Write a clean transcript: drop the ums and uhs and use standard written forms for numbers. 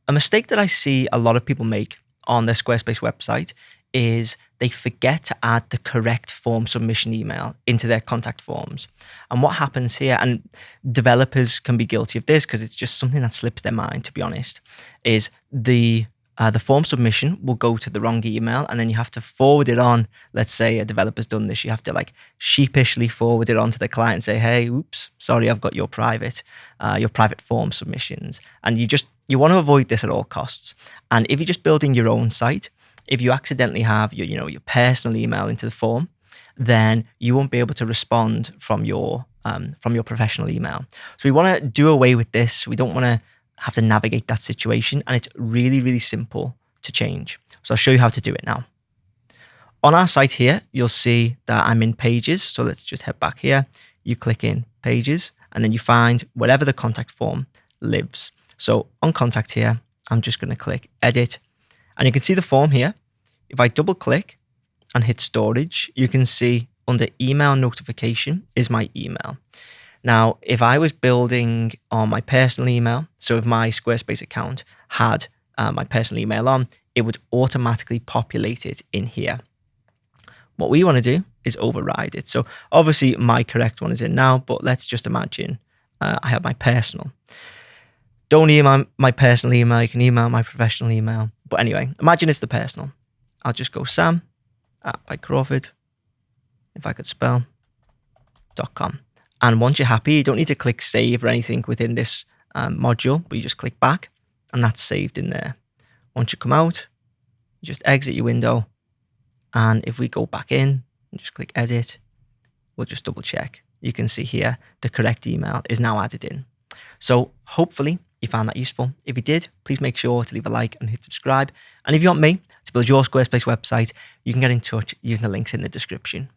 a mistake that I see a lot of people make on their Squarespace website is they forget to add the correct form submission email into their contact forms. And what happens here, and developers can be guilty of this because it's just something that slips their mind, to be honest, is the form submission will go to the wrong email, and then you have to forward it on. Let's say a developer's done this. You have to like sheepishly forward it on to the client and say, hey, oops, sorry, I've got your private form submissions. And you want to avoid this at all costs. And if you're just building your own site, if you accidentally have your personal email into the form, then you won't be able to respond from your professional email. So we want to do away with this. We don't want to have to navigate that situation, and it's really, really simple to change. So I'll show you how to do it now. On our site here, you'll see that I'm in Pages. So let's just head back here. You click in Pages, and then you find wherever the contact form lives. So on Contact here, I'm just going to click Edit. And you can see the form here. If I double click and hit Storage, you can see under Email Notification is my email. Now, if I was building on my personal email, so if my Squarespace account had my personal email on, it would automatically populate it in here. What we want to do is override it. So obviously my correct one is in now, but let's just imagine I have my personal. Don't email my personal email. You can email my professional email. But anyway, imagine it's the personal. I'll just go Sam by Crawford, if I could spell, .com. And once you're happy, you don't need to click save or anything within this module, but you just click back and that's saved in there. Once you come out, you just exit your window. And if we go back in and just click edit, we'll just double check. You can see here the correct email is now added in. So hopefully you found that useful. If you did, please make sure to leave a like and hit subscribe. And if you want me to build your Squarespace website, you can get in touch using the links in the description.